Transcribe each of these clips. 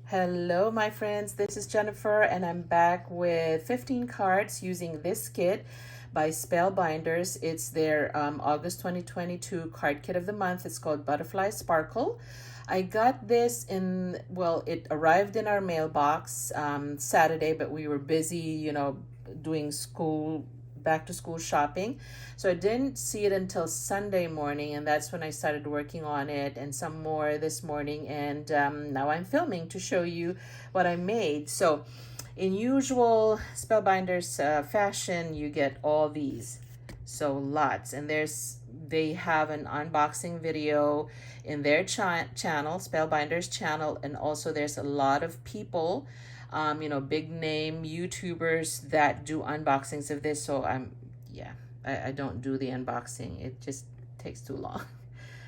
Hello, my friends. This is Jennifer, and I'm back with 15 cards using this kit by Spellbinders. It's their August 2022 card kit of the month. It's called Butterfly Sparkle. I got this it arrived in our mailbox Saturday, but we were busy, doing back to school shopping. So I didn't see it until Sunday morning, and that's when I started working on it and some more this morning. And now I'm filming to show you what I made. So, in usual Spellbinders fashion, you get all these. So lots, and they have an unboxing video in their channel, Spellbinders channel, and also there's a lot of people, big name YouTubers that do unboxings of this. So I don't do the unboxing. It just takes too long.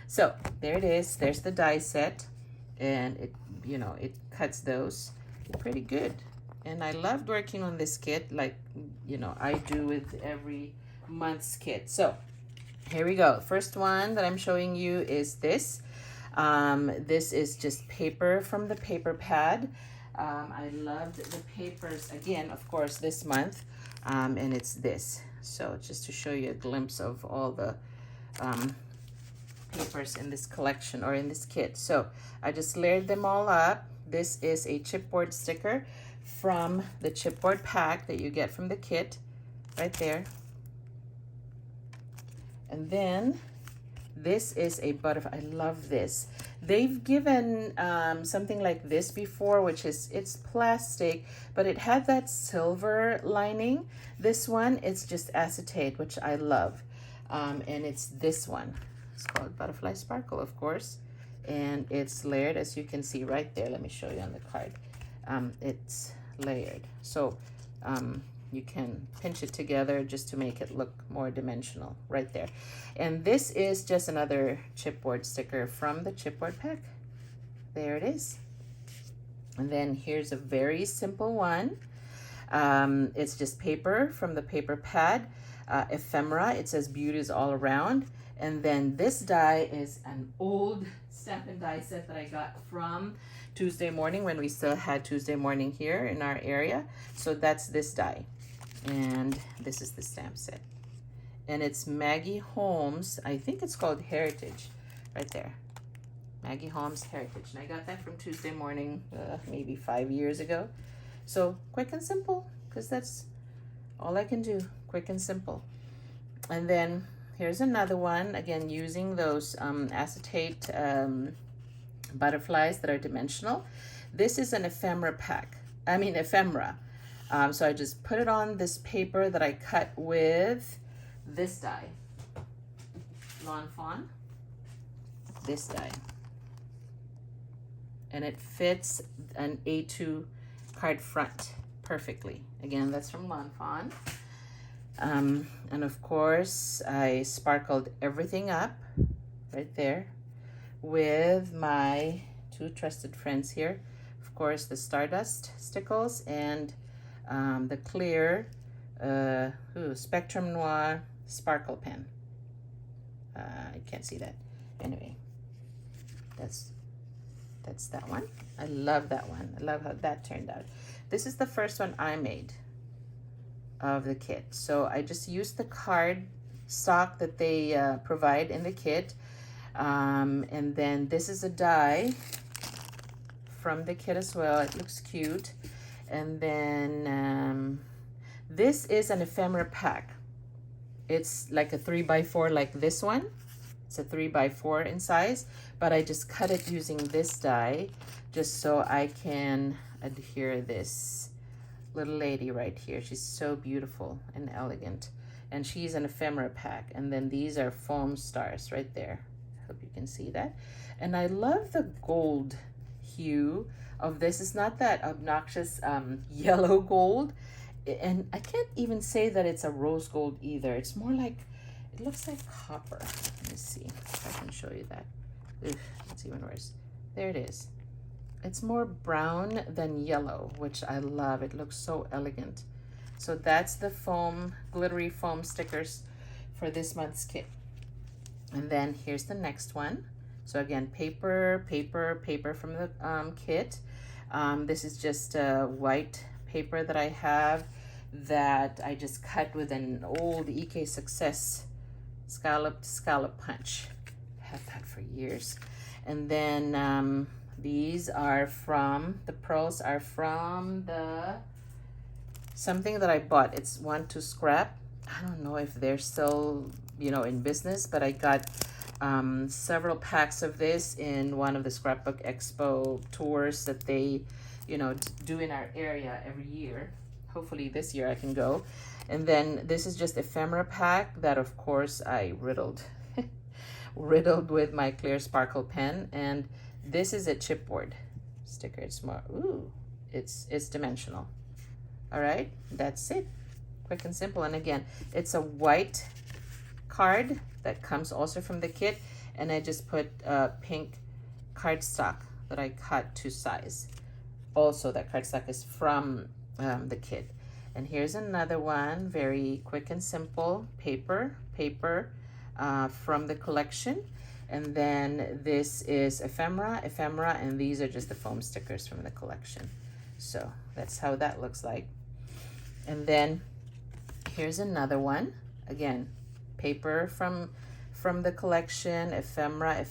So there it is. There's the die set, and it cuts those pretty good. And I loved working on this kit, like I do with every month's kit. So here we go. First one that I'm showing you is this. This is just paper from the paper pad. I loved the papers again, of course, this month, and it's this. So just to show you a glimpse of all the papers in this collection or in this kit. So I just layered them all up. This is a chipboard sticker from the chipboard pack that you get from the kit, right there. And then this is a butterfly. I love this. They've given something like this before, which is, it's plastic, but it had that silver lining. This one, it's just acetate, which I love. And it's this one. It's called Butterfly Sparkle, of course. And it's layered, as you can see right there. Let me show you on the card. It's layered. So you can pinch it together just to make it look more dimensional right there. And this is just another chipboard sticker from the chipboard pack. There it is. And then here's a very simple one. It's just paper from the paper pad, ephemera. It says beauty is all around. And then this die is an old stamp and die set that I got from Tuesday morning when we still had Tuesday morning here in our area. So that's this die. And this is the stamp set. And it's Maggieholmes. I think it's called Heritage right there. Maggieholmes Heritage. And I got that from Tuesday morning, maybe 5 years ago. So quick and simple, because that's all I can do. Quick and simple. And then here's another one, again, using those acetate butterflies that are dimensional. This is an ephemera pack. Ephemera. So I just put it on this paper that I cut with this die. Lawnfawn. This die. And it fits an A2 card front perfectly. Again, that's from Lawnfawn. And of course, I sparkled everything up right there with my two trusted friends here. Of course, the Stardust Stickles and the clear spectrumnoir sparkle pen. I can't see that. Anyway, that's that one. I love that one. I love how that turned out. This is the first one I made of the kit. So I just used the card stock that they provide in the kit. And then this is a die from the kit as well. It looks cute. And then this is an ephemera pack. It's like a 3x4 like this one. It's a 3x4 in size, but I just cut it using this die just so I can adhere this little lady right here. She's so beautiful and elegant. And she's an ephemera pack. And then these are foam stars right there. Hope you can see that. And I love the gold hue of this. It's not that obnoxious yellow gold. And I can't even say that it's a rose gold either. It's more like, it looks like copper. Let me see if I can show you that. Ugh, it's even worse. There it is. It's more brown than yellow, which I love. It looks so elegant. So that's the foam, glittery foam stickers for this month's kit. And then here's the next one. So again, paper from the kit. This is just a white paper that I have that I just cut with an old EK Success scallop punch. I have that for years. And then these are from, the pearls are from the, something that I bought. It's One to Scrap. I don't know if they're still, you know, in business, but I got several packs of this in one of the Scrapbook Expo tours that they, you know, do in our area every year. Hopefully this year I can go. And then this is just Ephemera Pack that, of course, I riddled with my clear sparkle pen. And this is a chipboard sticker. It's more, ooh, it's dimensional. All right, that's it. Quick and simple. And again, it's a white card that comes also from the kit, and I just put pink cardstock that I cut to size. Also, that cardstock is from the kit. And here's another one, very quick and simple, paper from the collection. And then this is ephemera, and these are just the foam stickers from the collection. So that's how that looks like. And then here's another one, again, paper from the collection, ephemera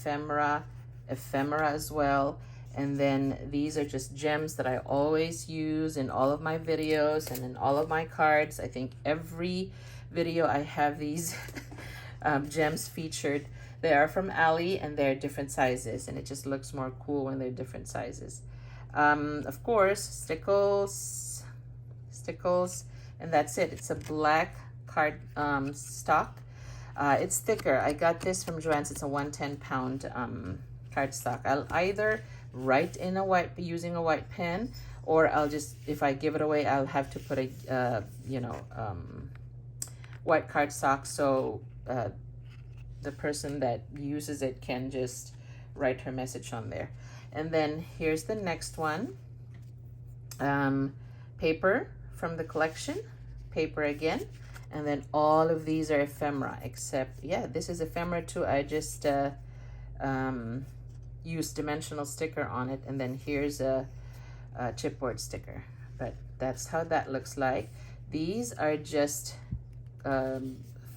as well. And then these are just gems that I always use in all of my videos and in all of my cards. I think every video I have these gems featured. They are from Ali, and they're different sizes, and it just looks more cool when they're different sizes. Of course, Stickles, and that's it. It's a black card stock. It's thicker. I got this from Joann's. It's a 110-pound cardstock. I'll either write in a white using a white pen, or I'll just, if I give it away, I'll have to put a white cardstock, so the person that uses it can just write her message on there. And then here's the next one, paper from the collection, paper again. And then all of these are ephemera, except, yeah, this is ephemera too. I just used dimensional sticker on it. And then here's a chipboard sticker. But that's how that looks like. These are just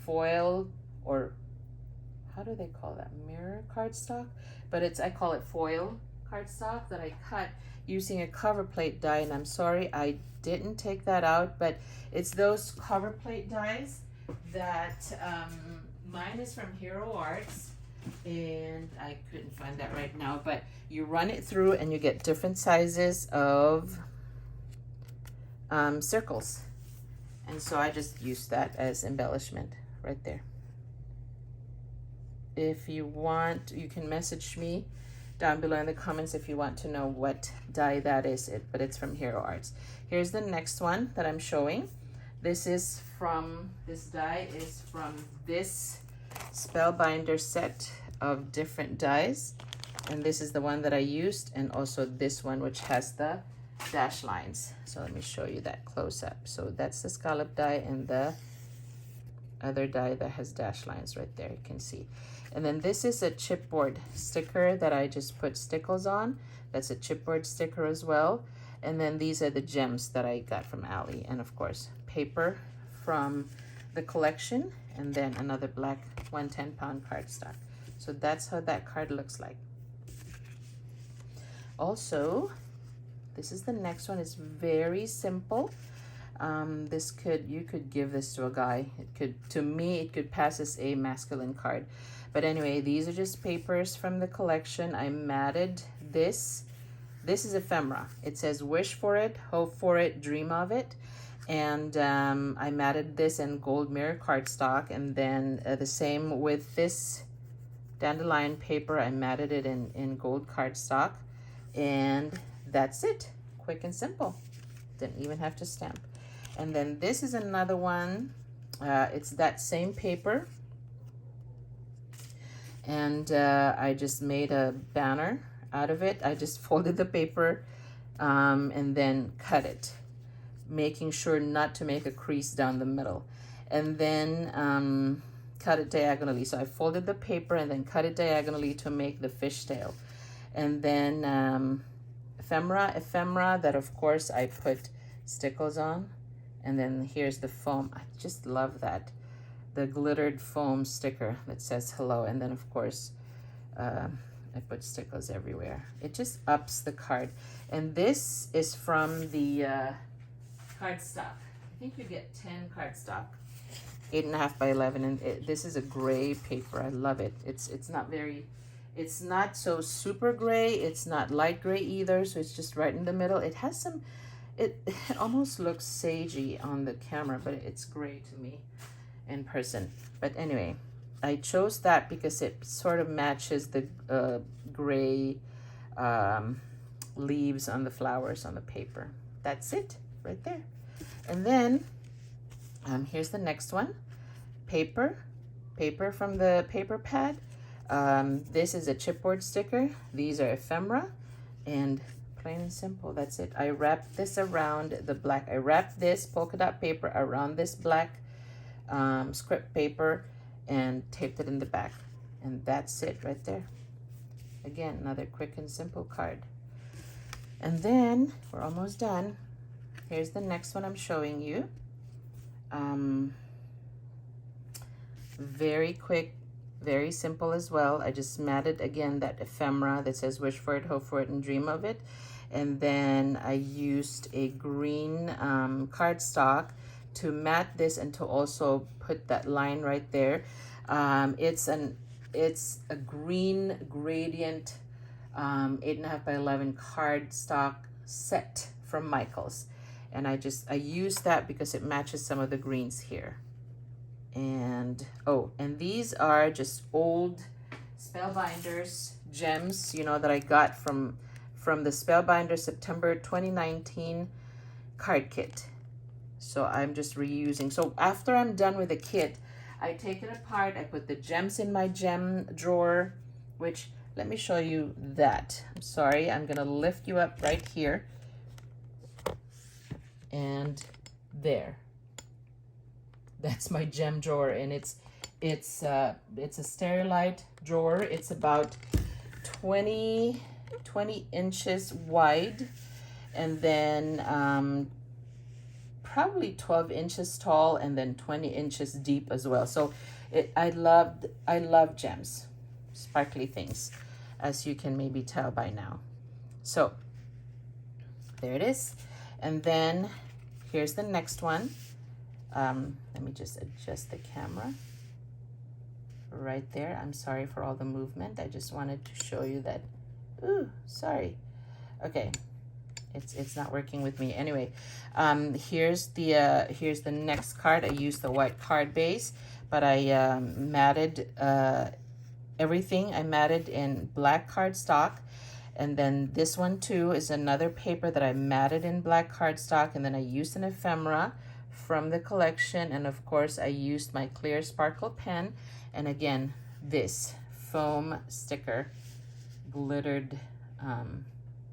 foil, or how do they call that? Mirror cardstock? But it's, I call it foil cardstock that I cut using a cover plate die. And I'm sorry I didn't take that out, but it's those cover plate dies that mine is from heroarts, and I couldn't find that right now, but you run it through and you get different sizes of circles. And so I just used that as embellishment right there. If you want, you can message me down below in the comments if you want to know what die that is, but it's from heroarts. Here's the next one that I'm showing. This die is from this Spellbinder set of different dies. And this is the one that I used, and also this one, which has the dash lines. So let me show you that close up. So that's the scallop die, and the other die that has dash lines right there, you can see. And then this is a chipboard sticker that I just put Stickles on. That's a chipboard sticker as well. And then these are the gems that I got from Ali. And of course, paper from the collection, and then another black 110-pound cardstock. So that's how that card looks like. Also, this is the next one. It's very simple. You could give this to a guy. To me, it could pass as a masculine card. But anyway, these are just papers from the collection. I matted this. This is ephemera. It says wish for it, hope for it, dream of it. And I matted this in gold mirror cardstock. And then the same with this dandelion paper. I matted it in gold cardstock. And that's it. Quick and simple. Didn't even have to stamp. And then this is another one. It's that same paper. And I just made a banner out of it. I just folded the paper and then cut it, making sure not to make a crease down the middle. And then cut it diagonally. So I folded the paper and then cut it diagonally to make the fishtail. And then ephemera that of course I put Stickles on. And then here's the foam. I just love that. The glittered foam sticker that says hello. And then of course, I put Stickles everywhere. It just ups the card. And this is from the cardstock. I think you get 10 cardstock. 8.5 by 11, and this is a gray paper. I love it. It's not very, it's not so super gray. It's not light gray either. So it's just right in the middle. It has some, it almost looks sagey on the camera, but it's gray to me in person. But anyway, I chose that because it sort of matches the gray leaves on the flowers on the paper. That's it right there. And then here's the next one. Paper from the paper pad. This is a chipboard sticker. These are ephemera, and plain and simple, that's it. I wrapped this around the black. I wrapped this polka dot paper around this black script paper and taped it in the back. And that's it right there. Again, another quick and simple card. And then we're almost done. Here's the next one I'm showing you. Very quick, very simple as well. I just matted again that ephemera that says wish for it, hope for it, and dream of it. And then I used a green cardstock to mat this and to also put that line right there. It's a green gradient 8.5 by 11 cardstock set from Michaels. And I used that because it matches some of the greens here. And and these are just old Spellbinders gems, you know, that I got from the Spellbinders September 2019 card kit. So I'm just reusing. So after I'm done with the kit, I take it apart. I put the gems in my gem drawer, which, let me show you that. I'm sorry, I'm gonna lift you up right here. And there. That's my gem drawer, and it's a Sterilite drawer. It's about 20 inches wide, and then probably 12 inches tall, and then 20 inches deep as well. So I love gems, sparkly things, as you can maybe tell by now. So there it is. And then here's the next one. Let me just adjust the camera right there. I'm sorry for all the movement. I just wanted to show you that. Ooh, sorry. Okay, it's not working with me. Anyway, here's the next card. I used the white card base, but I matted everything. I matted in black cardstock. And then this one too is another paper that I matted in black cardstock, and then I used an ephemera from the collection, and of course I used my clear sparkle pen, and again this foam sticker glittered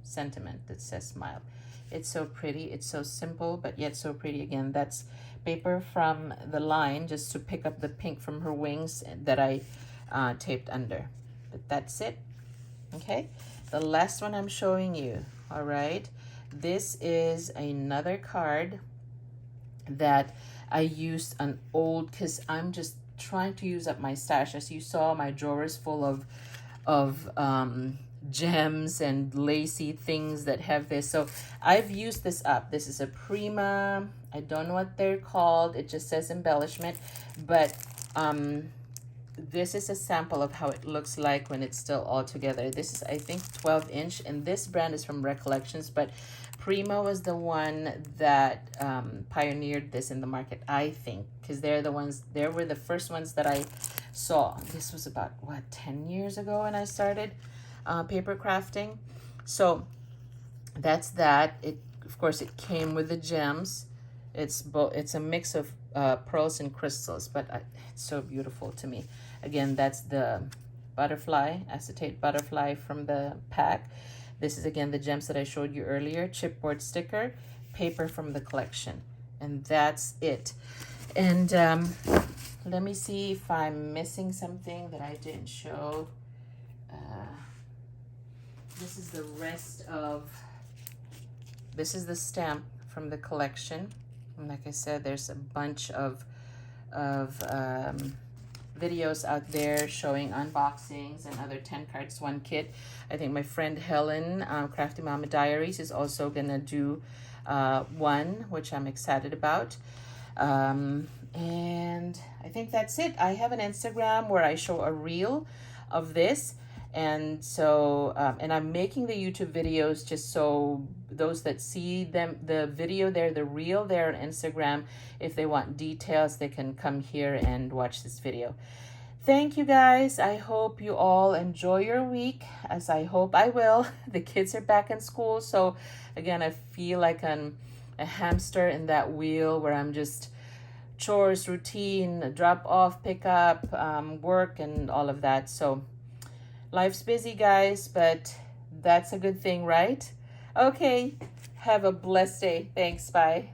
sentiment that says smile. It's so pretty. It's so simple but yet so pretty. Again, that's paper from the line just to pick up the pink from her wings that I taped under. But that's it. Okay, the last one I'm showing you. All right, this is another card that I used an old, because I'm just trying to use up my stash. As you saw, my drawer is full of gems and lacy things that have this. So I've used this up. This is a Prima, I don't know what they're called. It just says embellishment, but this is a sample of how it looks like when it's still all together. This is, I think, 12 inch, and this brand is from Recollections, but Prima was the one that pioneered this in the market, I think, because they were the first ones that I saw. This was about, what, 10 years ago when I started paper crafting. So that's that. It, of course, it came with the gems. It's a mix of pearls and crystals, but it's so beautiful to me. Again, that's the butterfly, acetate butterfly from the pack. This is, again, the gems that I showed you earlier, chipboard sticker, paper from the collection. And that's it. And let me see if I'm missing something that I didn't show. This is the rest of This is the stamp from the collection. And like I said, there's a bunch of videos out there showing unboxings and other 10 cards, 1 kit. I think my friend Helen, Crafty Mama Diaries, is also gonna do one, which I'm excited about. And I think that's it. I have an Instagram where I show a reel of this. And so, and I'm making the YouTube videos just so those that see them, the video there, the reel there on Instagram, if they want details, they can come here and watch this video. Thank you guys. I hope you all enjoy your week, as I hope I will. The kids are back in school. So again, I feel like I'm a hamster in that wheel where I'm just chores, routine, drop off, pick up, work, and all of that. So life's busy, guys, but that's a good thing, right? Okay, have a blessed day. Thanks, bye.